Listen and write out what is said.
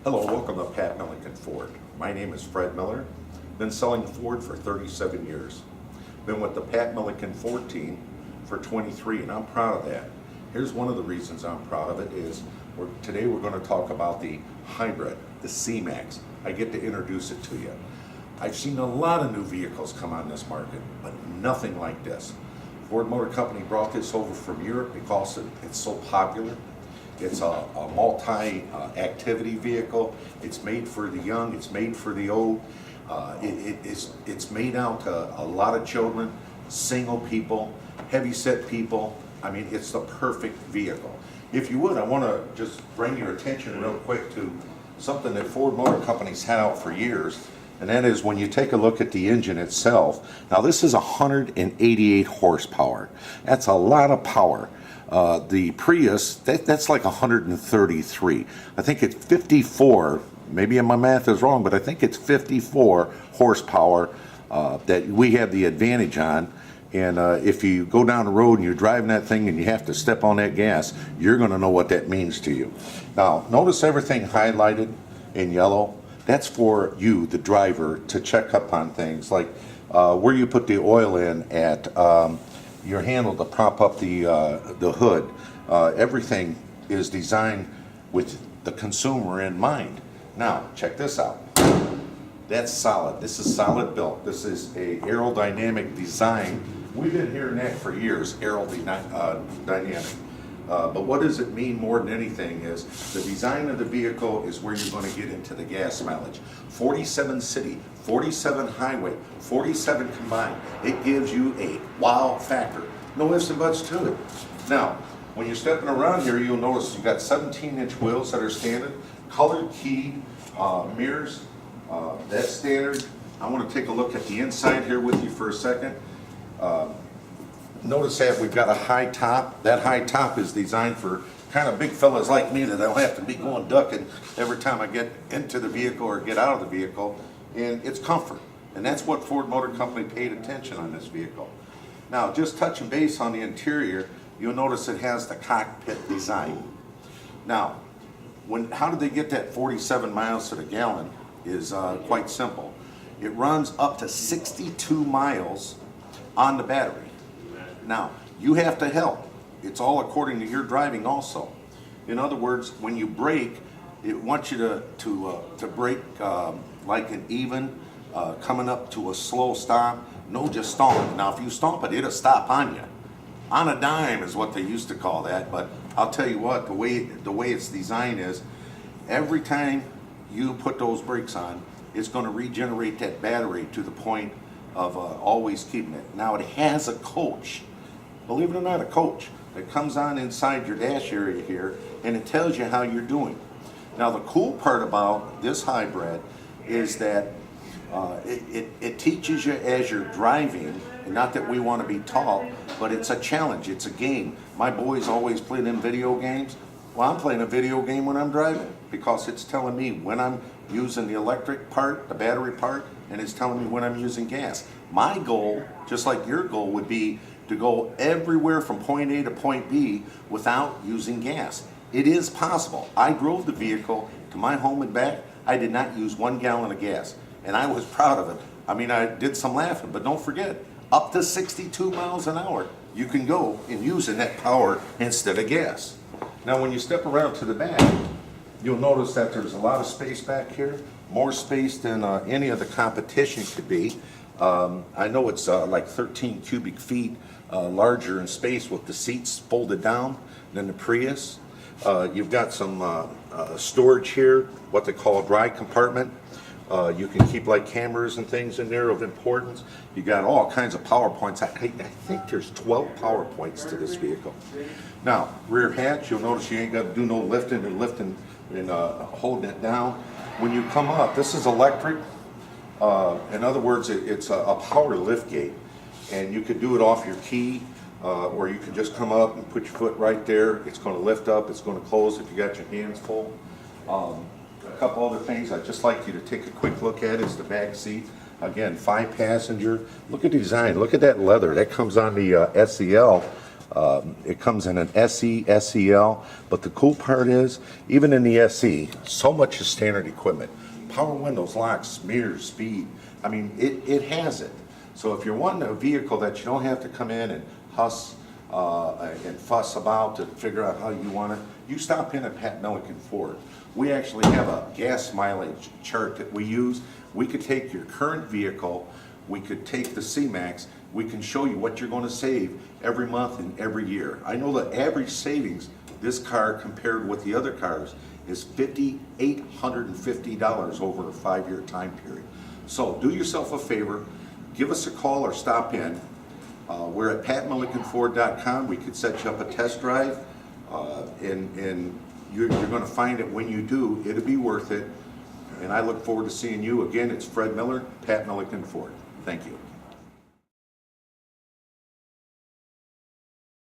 Hello, welcome to Pat Milliken Ford. My name is Fred Miller. Been selling Ford for 37 years. Been with the Pat Milliken Ford team for 23, and I'm proud of that. Here's one of the reasons I'm proud of it is today we're going to talk about the hybrid, the C-Max. I get to introduce it to you. I've seen a lot of new vehicles come on this market, but nothing like this. Ford Motor Company brought this over from Europe because it's so popular. It's a multi-activity vehicle. It's made for the young, it's made for the old. It's made out to a lot of children, single people, heavy-set people. I mean, it's the perfect vehicle. If you would, I want to just bring your attention real quick to something that Ford Motor Company's had out for years, and that is when you take a look at the engine itself. Now, this is 188 horsepower. That's a lot of power. The Prius, that's like 133. I think it's 54, maybe my math is wrong, but I think it's 54 horsepower that we have the advantage on. And if you go down the road and you're driving that thing and you have to step on that gas, you're going to know what that means to you. Now, notice everything highlighted in yellow. That's for you, the driver, to check up on things like where you put the oil in at, your handle to prop up the hood. Everything is designed with the consumer in mind. Now, check this out. That's solid. This is solid built. This is a aerodynamic design. We've been hearing that for years, aerodynamic. But what does it mean more than anything is the design of the vehicle is where you're going to get into the gas mileage. 47 city, 47 highway, 47 combined. It gives you a wow factor. No ifs and buts to it. Now, when you're stepping around here, you'll notice you've got 17-inch wheels that are standard, colored key mirrors. That's standard. I want to take a look at the inside here with you for a second. Notice that we've got a high top. That high top is designed for kind of big fellas like me that don't have to be going ducking every time I get into the vehicle or get out of the vehicle. And it's comfort. And that's what Ford Motor Company paid attention on this vehicle. Now, just touching base on the interior, you'll notice it has the cockpit design. Now, how did they get that 47 miles to the gallon is quite simple. It runs up to 62 miles on the battery. Now, you have to help. It's all according to your driving also. In other words, when you brake, it wants you to brake like an even, coming up to a slow stop. No, just stomp. Now, if you stomp it, it'll stop on you. On a dime is what they used to call that. But I'll tell you what, the way it's designed is, every time you put those brakes on, it's going to regenerate that battery to the point of always keeping it. Now, it has a coach. Believe it or not, a coach that comes on inside your dash area here, and it tells you how you're doing. Now, the cool part about this hybrid is that it teaches you as you're driving, and not that we want to be taught, but it's a challenge, it's a game. My boys always play them video games. Well, I'm playing a video game when I'm driving because it's telling me when I'm using the electric part, the battery part, and it's telling me when I'm using gas. My goal, just like your goal, would be to go everywhere from point A to point B without using gas. It is possible. I drove the vehicle to my home and back. I did not use 1 gallon of gas, and I was proud of it. I mean, I did some laughing, but don't forget, up to 62 miles an hour, you can go and using that power instead of gas. Now, when you step around to the back, you'll notice that there's a lot of space back here, more space than any of the competition could be. I know it's like 13 cubic feet larger in space with the seats folded down than the Prius. You've got some storage here, what they call a dry compartment. You can keep like cameras and things in there of importance. You got all kinds of power points. I think there's 12 power points to this vehicle. Now, rear hatch, you'll notice you ain't got to do no lifting and holding it down. When you come up, this is electric. In other words, it's a power lift gate, and you could do it off your key, or you could just come up and put your foot right there. It's going to lift up, it's going to close if you got your hands full. A couple other things I'd just like you to take a quick look at is the back seat. Again, 5-passenger. Look at the design. Look at that leather. That comes on the SEL. It comes in an SE, SEL, but the cool part is, even in the SE, so much is standard equipment. Power windows, locks, mirrors, speed. I mean, it has it. So if you're wanting a vehicle that you don't have to come in and and fuss about to figure out how you want it, you stop in at Pat Milliken Ford. We actually have a gas mileage chart that we use. We could take your current vehicle, we could take the C-Max, we can show you what you're going to save every month and every year. I know the average savings this car compared with the other cars is $5,850 over a 5-year time period. So do yourself a favor, give us a call or stop in. We're at patmillikenford.com. We could set you up a test drive, and you're going to find it when you do. It'll be worth it. And I look forward to seeing you again. It's Fred Miller, Pat Milliken Ford. Thank you.